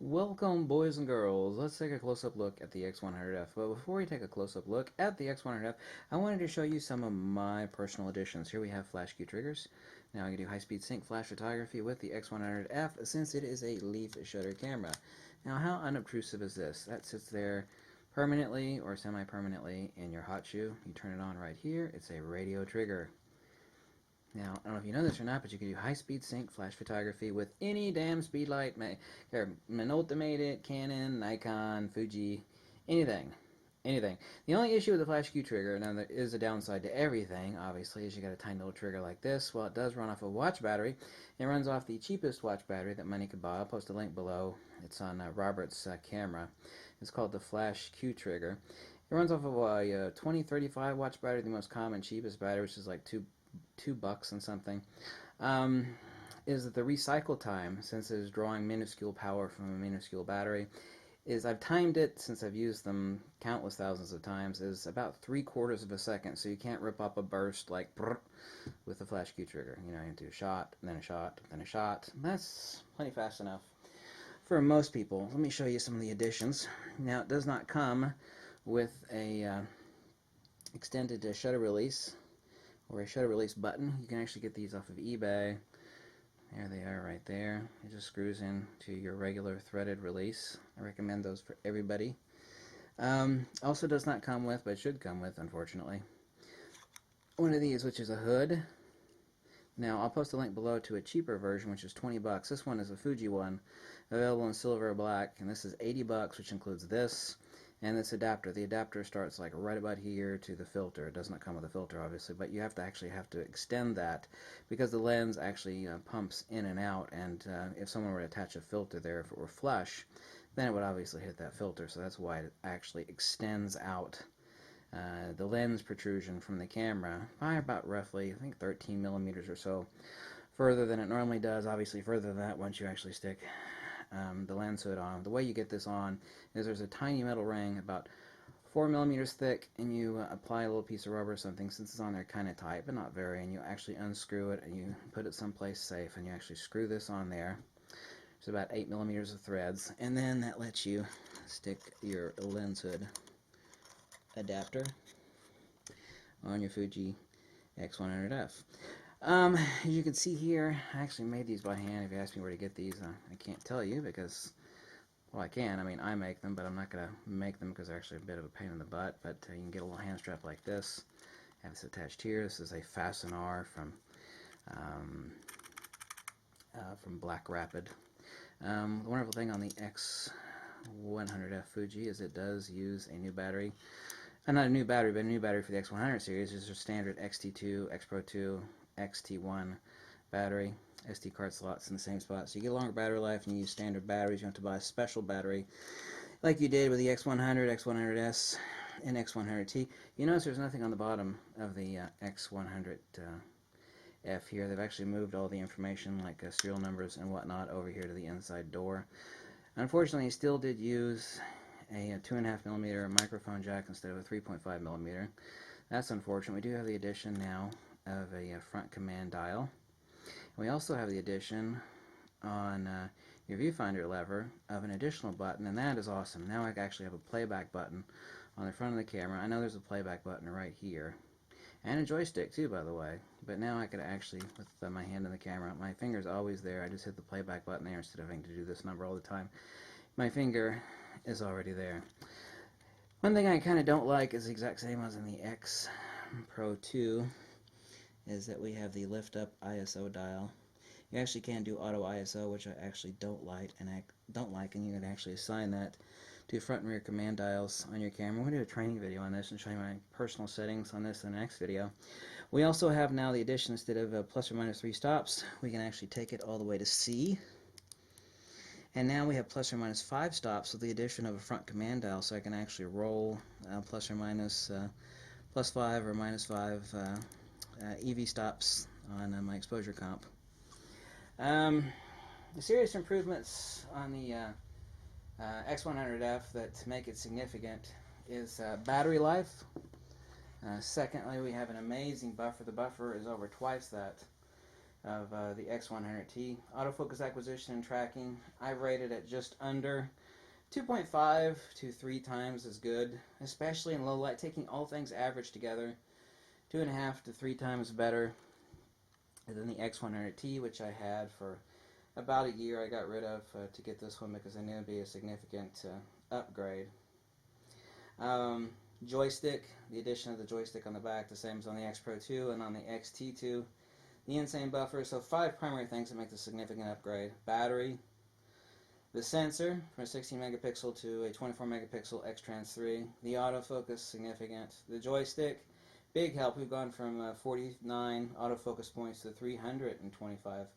Welcome, boys and girls. Let's take a close-up look at the X100F. But before we take a close-up look at the X100F, I wanted to show you some of my personal additions. Here we have flash Q triggers. Now I can do high-speed sync flash photography with the X100F since it is a leaf shutter camera. Now how unobtrusive is this? That sits there permanently or semi-permanently in your hot shoe. You turn it on right here. It's a radio trigger. Now, I don't know if you know this or not, but you can do high-speed sync flash photography with any damn speed light. Minolta made it, Canon, Nikon, Fuji, anything. Anything. The only issue with the flash Q trigger, now there is a downside to everything, obviously, is you got a tiny little trigger like this. Well, it does run off a watch battery. It runs off the cheapest watch battery that money could buy. I'll post a link below. It's on Robert's camera. It's called the flash Q trigger. It runs off of a 2035 watch battery, the most common, cheapest battery, which is like $2 and something, is that the recycle time, since it is drawing minuscule power from a minuscule battery, is I've timed it since I've used them countless thousands of times, is about 3/4 of a second. So you can't rip up a burst like with the flash Q trigger. You know, you do a shot, then a shot, then a shot. That's plenty fast enough for most people. Let me show you some of the additions. Now, it does not come with a extended shutter release or a shutter release button. You can actually get these off of eBay. There they are right there. It just screws in to your regular threaded release. I recommend those for everybody. Also does not come with, but should come with, unfortunately, one of these, which is a hood. Now, I'll post a link below to a cheaper version, which is $20. This one is a Fuji one, available in silver or black, and this is $80, which includes this and this adapter. The adapter starts like right about here to the filter. It does not come with a filter, obviously, but you have to extend that because the lens actually pumps in and out, and if someone were to attach a filter there, if it were flush, then it would obviously hit that filter, so that's why it actually extends out the lens protrusion from the camera by about roughly, I think, 13 millimeters or so further than it normally does. Obviously further than that once you actually stick the lens hood on. The way you get this on is there's a tiny metal ring about 4 millimeters thick, and you apply a little piece of rubber or something, since it's on there kind of tight but not very, and you actually unscrew it and you put it someplace safe, and you actually screw this on there. There's about 8 millimeters of threads, and then that lets you stick your lens hood adapter on your Fuji X100F. As you can see here, I actually made these by hand. If you ask me where to get these, I can't tell you because, well, I can. I mean, I make them, but I'm not going to make them because they're actually a bit of a pain in the butt. But you can get a little hand strap like this. I have this attached here. This is a Fastenar from Black Rapid. The wonderful thing on the X100F Fuji is it does use a new battery. Not a new battery, but a new battery for the X100 series. This is a standard XT2, X Pro 2, XT1 battery. SD card slots in the same spot. So you get a longer battery life and you use standard batteries. You don't have to buy a special battery like you did with the X100, X100S, and X100T. You notice there's nothing on the bottom of the X100F here. They've actually moved all the information like serial numbers and whatnot over here to the inside door. Unfortunately, I still did use a 2.5 millimeter microphone jack instead of a 3.5 millimeter. That's unfortunate. We do have the addition now of a front command dial. We also have the addition on your viewfinder lever of an additional button, and that is awesome. Now I actually have a playback button on the front of the camera. I know there's a playback button right here, and a joystick too, by the way. But now I could actually, with my hand on the camera, my finger's always there. I just hit the playback button there instead of having to do this number all the time. My finger is already there. One thing I kind of don't like is the exact same as in the X Pro 2, is that we have the lift up ISO dial. You actually can do auto ISO, which I actually don't like, and you can actually assign that to front and rear command dials on your camera. We're going to do a training video on this and show you my personal settings on this in the next video. We also have now the addition, instead of plus or minus 3 stops, we can actually take it all the way to C. And now we have plus or minus 5 stops with the addition of a front command dial, so I can actually roll plus or minus plus 5 or minus 5 EV stops on my exposure comp. The serious improvements on the X100F that make it significant is battery life. Secondly, we have an amazing buffer. The buffer is over twice that of the X100T. Autofocus acquisition and tracking, I've rated it just under 2.5 to 3 times as good, especially in low light, taking all things average together. 2.5 to 3 times better than the X100T, which I had for about a year. I got rid of to get this one because I knew it would be a significant upgrade. Joystick, the addition of the joystick on the back, the same as on the X Pro 2 and on the XT2. The insane buffer, so 5 primary things that make the significant upgrade. Battery, the sensor from a 16 megapixel to a 24 megapixel X-Trans 3. The autofocus, significant. The joystick, big help. We've gone from 49 autofocus points to 325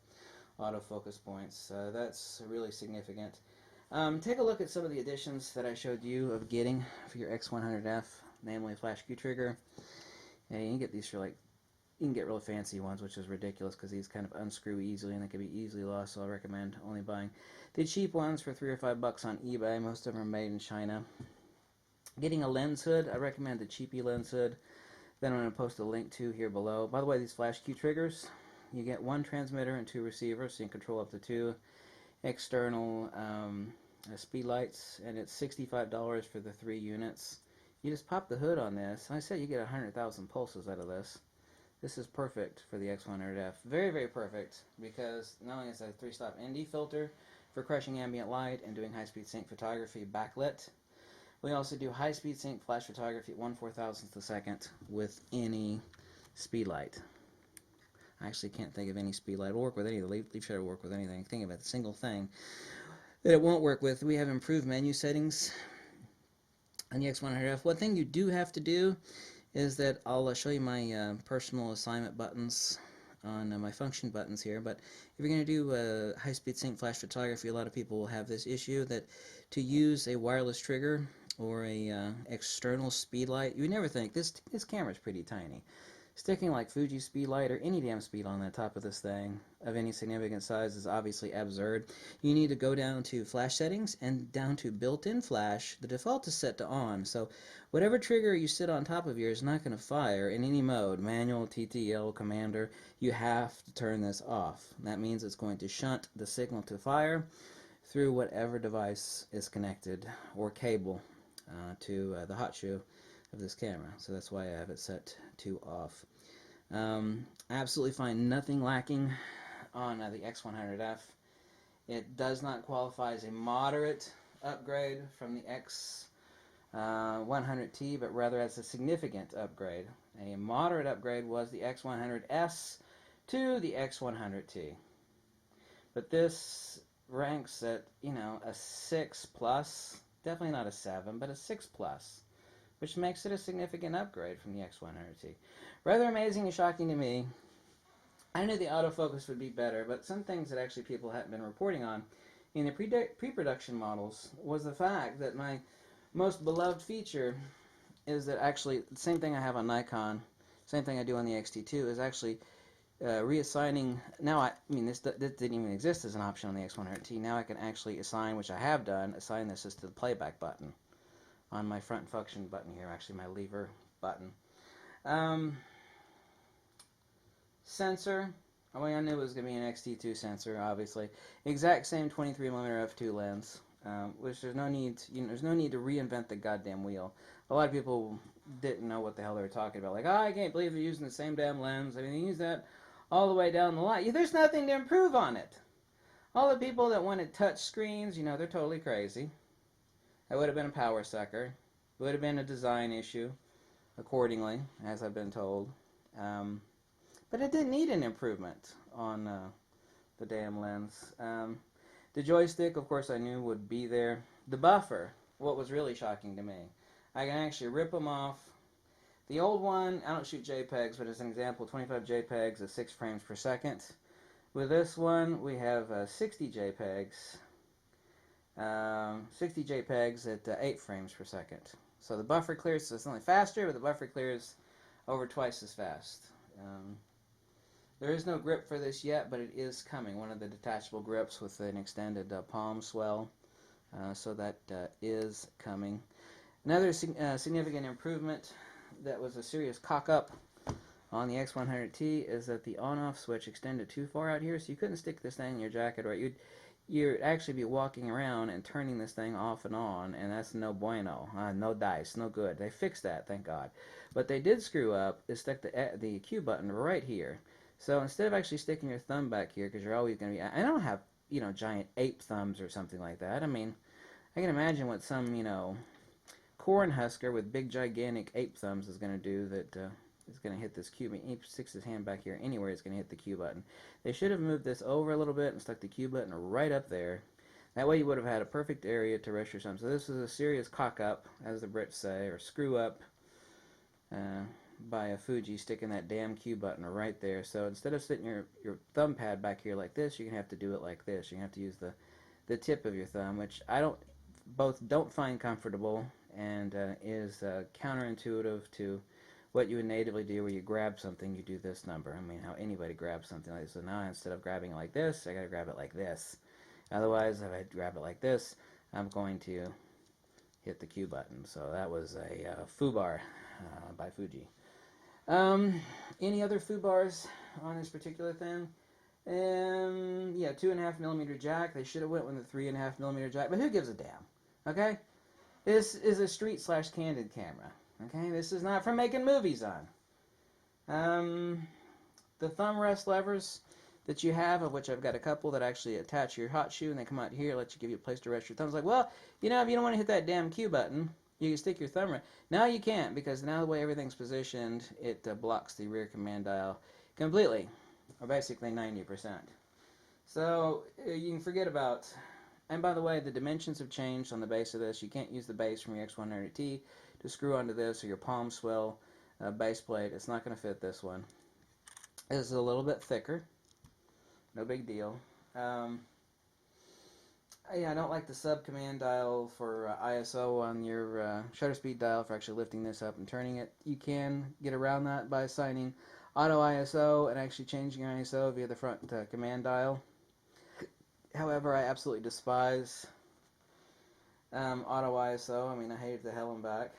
autofocus points. That's really significant. Take a look at some of the additions that I showed you of getting for your X100F, namely a flash Q trigger. And you can get these for like, you can get really fancy ones, which is ridiculous because these kind of unscrew easily and they can be easily lost, so I recommend only buying the cheap ones for $3 or $5 on eBay. Most of them are made in China. Getting a lens hood, I recommend the cheapy lens hood that I'm going to post a link to here below. By the way, these flash Q triggers, you get 1 transmitter and 2 receivers, so you can control up to 2 external speed lights, and it's $65 for the 3 units. You just pop the hood on this, and I said you get 100,000 pulses out of this. This is perfect for the X100F. Very, very perfect, because not only is it a 3-stop ND filter for crushing ambient light and doing high-speed sync photography backlit, we also do high-speed sync flash photography at 1/4000th a second with any speed light. I actually can't think of any speed light. It'll work with any of the leaf shutter will work with anything. Think about the single thing that it won't work with. We have improved menu settings on the X100F. One thing you do have to do is that I'll show you my personal assignment buttons on my function buttons here, but if you're going to do high-speed sync flash photography, a lot of people will have this issue that to use a wireless trigger or a external speed light, you would never think, this camera's pretty tiny. Sticking like Fuji speed light or any damn speed on the top of this thing of any significant size is obviously absurd. You need to go down to flash settings and down to built-in flash. The default is set to on, so whatever trigger you sit on top of here is not going to fire in any mode, manual, TTL, commander. You have to turn this off. That means it's going to shunt the signal to fire through whatever device is connected or cable to the hot shoe of this camera. So that's why I have it set to off. I absolutely find nothing lacking on the X100F. It does not qualify as a moderate upgrade from the X100T, but rather as a significant upgrade. A moderate upgrade was the X100S to the X100T. But this ranks at, you know, a 6 plus, definitely not a 7, but a 6 plus, which makes it a significant upgrade from the X100T. Rather amazing and shocking to me. I knew the autofocus would be better, but some things that actually people hadn't been reporting on in the pre-production models was the fact that my most beloved feature is that actually the same thing I have on Nikon, same thing I do on the XT2, is actually reassigning. Now, I mean, this didn't even exist as an option on the X100T. Now I can actually assign, which I have done, assign this as to the playback button on my front function button here, actually my lever button. Sensor, I mean, I knew it was going to be an XT2 sensor, obviously. Exact same 23mm f2 lens, which there's no need, there's no need to reinvent the goddamn wheel. A lot of people didn't know what the hell they were talking about. Like, oh, I can't believe they're using the same damn lens. I mean, they use that all the way down the line. Yeah, there's nothing to improve on it. All the people that wanted touch screens, they're totally crazy. That would have been a power sucker. It would have been a design issue, accordingly, as I've been told. But it didn't need an improvement on the damn lens. The joystick, of course, I knew would be there. The buffer, what was really shocking to me. I can actually rip them off. The old one, I don't shoot JPEGs, but as an example, 25 JPEGs at 6 frames per second. With this one, we have 60 JPEGs. 60 JPEGs at 8 frames per second. So the buffer clears, so it's only faster, but the buffer clears over twice as fast. There is no grip for this yet, but it is coming. One of the detachable grips with an extended palm swell. So that is coming. Another significant improvement that was a serious cock-up on the X100T is that the on-off switch extended too far out here, so you couldn't stick this thing in your jacket, or you'd actually be walking around and turning this thing off and on, and that's no bueno. No dice, no good. They fixed that, thank God. What they did screw up is stuck the Q button right here. So instead of actually sticking your thumb back here, because you're always going to be... I don't have, giant ape thumbs or something like that. I mean, I can imagine what some, corn husker with big, gigantic ape thumbs is going to do that is going to hit this Q. He sticks his hand back here anywhere, it's going to hit the Q button. They should have moved this over a little bit and stuck the Q button right up there. That way you would have had a perfect area to rest your thumb. So this is a serious cock-up, as the Brits say, or screw-up by a Fuji, sticking that damn Q button right there. So instead of sitting your thumb pad back here like this, you're going to have to do it like this. You're going to have to use the tip of your thumb, which I don't find comfortable, and is counterintuitive to what you would natively do, where you grab something, you do this number. I mean, how anybody grabs something like this. So now instead of grabbing it like this, I got to grab it like this. Otherwise, if I grab it like this, I'm going to hit the Q button. So that was a FUBAR by Fuji. Any other FUBARs on this particular thing? Yeah, 2.5mm jack. They should have went with the 3.5mm jack, but who gives a damn? Okay? This is a street/candid camera. Okay? This is not for making movies on. The thumb rest levers that you have, of which I've got a couple that actually attach your hot shoe, and they come out here, let you give you a place to rest your thumbs. Like, well, if you don't want to hit that damn Q button, you can stick your thumb right. Now you can't, because now the way everything's positioned, it blocks the rear command dial completely, or basically 90%. So you can forget about... And by the way, the dimensions have changed on the base of this. You can't use the base from your X100T to screw onto this, or your palm swell base plate. It's not going to fit this one. This is a little bit thicker. No big deal. Yeah, I don't like the sub-command dial for ISO on your shutter speed dial for actually lifting this up and turning it. You can get around that by assigning auto ISO and actually changing your ISO via the front command dial. However, I absolutely despise auto ISO. I mean, I hate it to hell and back.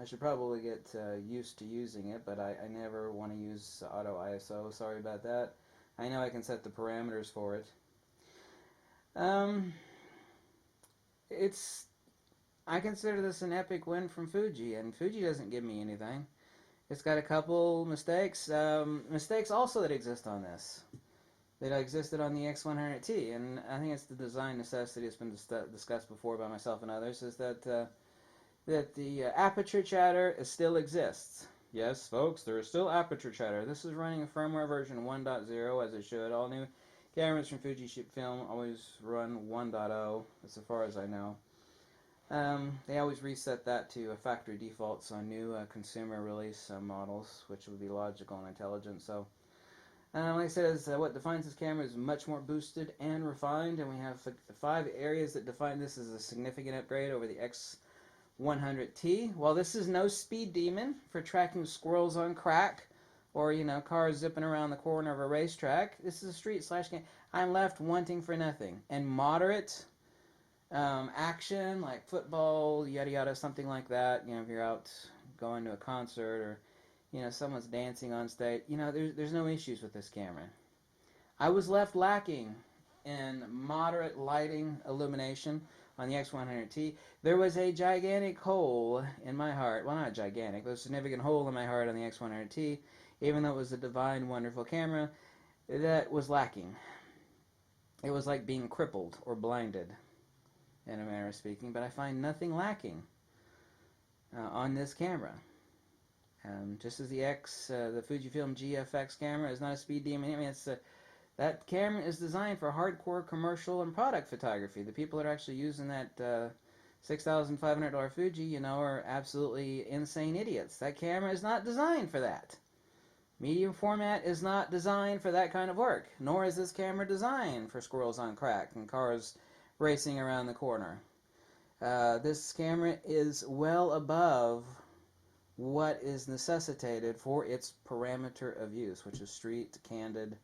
I should probably get used to using it, but I never want to use auto ISO. Sorry about that. I know I can set the parameters for it. I consider this an epic win from Fuji, and Fuji doesn't give me anything. It's got a couple mistakes. Mistakes also that exist on this. That existed on the X100T, and I think it's the design necessity that's been discussed before by myself and others, is that the Aperture Chatter still exists. Yes, folks, there is still Aperture Chatter. This is running a firmware version 1.0, as it should. All new cameras from FUJIFILM always run 1.0, as far as I know. They always reset that to factory defaults on new consumer release models, which would be logical and intelligent. So, like I said, what defines this camera is much more boosted and refined, and we have 5 areas that define this as a significant upgrade over the X100T. While this is no speed demon for tracking squirrels on crack, or, cars zipping around the corner of a racetrack, this is a street/game. I'm left wanting for nothing. And moderate action, like football, yada yada, something like that, if you're out going to a concert, or someone's dancing on stage, there's no issues with this camera. I was left lacking in moderate lighting illumination on the X100T. There was a gigantic hole in my heart. Well, not gigantic, but a significant hole in my heart on the X100T, even though it was a divine, wonderful camera, that was lacking. It was like being crippled or blinded, in a manner of speaking, but I find nothing lacking on this camera. Just as the Fujifilm GFX camera is not a speed demon. I mean, that camera is designed for hardcore commercial and product photography. The people that are actually using that $6,500 Fuji, are absolutely insane idiots. That camera is not designed for that. Medium format is not designed for that kind of work, nor is this camera designed for squirrels on crack and cars racing around the corner. This camera is well above what is necessitated for its parameter of use, which is street, candid,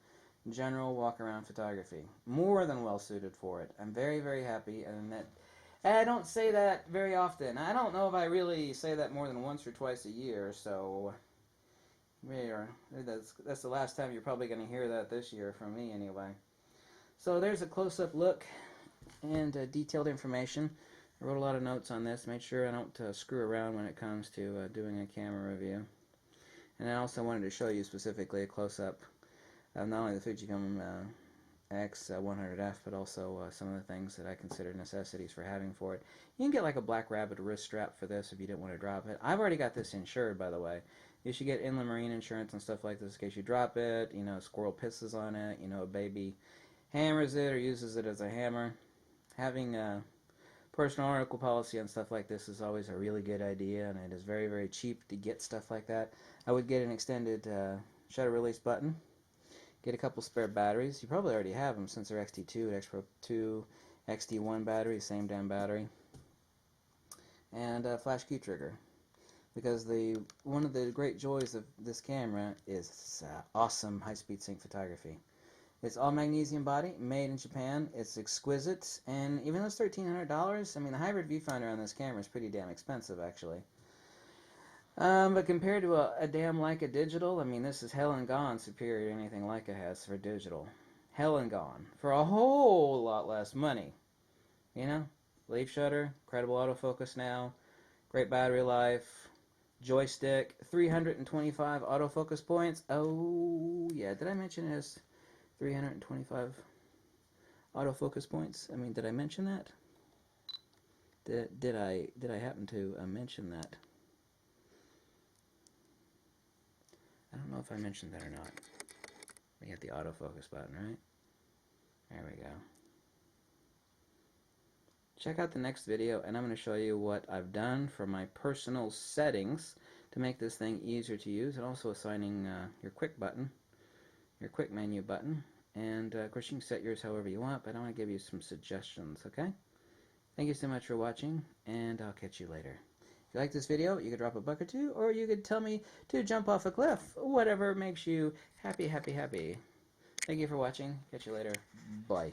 general walk-around photography. More than well suited for it. I'm very, very happy, and I don't say that very often. I don't know if I really say that more than once or twice a year, so That's the last time you're probably going to hear that this year from me anyway. So there's a close-up look and detailed information. I wrote a lot of notes on this. Made sure I don't screw around when it comes to doing a camera review. And I also wanted to show you specifically a close-up of not only the FUJIFILM X100F, but also some of the things that I consider necessities for having for it. You can get like a Black Rabbit wrist strap for this if you didn't want to drop it. I've already got this insured, by the way. You should get inland marine insurance and stuff like this in case you drop it, you know, a squirrel pisses on it, you know, a baby hammers it or uses it as a hammer. Having a personal article policy on stuff like this is always a really good idea, and it is very, very cheap to get stuff like that. I would get an extended shutter release button. Get a couple spare batteries. You probably already have them since they're XT2, XPro2, XT1 battery, same damn battery. And a flash key trigger. Because one of the great joys of this camera is awesome high-speed sync photography. It's all magnesium body, made in Japan. It's exquisite, and even though it's $1,300, I mean, the hybrid viewfinder on this camera is pretty damn expensive, actually. But compared to a damn Leica digital, I mean, this is hell and gone superior to anything Leica has for digital. Hell and gone. For a whole lot less money. You know? Leaf shutter, incredible autofocus now, great battery life, joystick, 325 autofocus points. Oh, yeah, did I mention it has 325 autofocus points? I mean, did I mention that? Did I happen to mention that? I don't know if I mentioned that or not. We hit the autofocus button, right? There we go. Check out the next video, and I'm going to show you what I've done for my personal settings to make this thing easier to use, and also assigning your quick button, your quick menu button. And of course, you can set yours however you want, but I want to give you some suggestions, okay? Thank you so much for watching, and I'll catch you later. If you like this video, you could drop a buck or two, or you could tell me to jump off a cliff. Whatever makes you happy, happy, happy. Thank you for watching. Catch you later. Bye.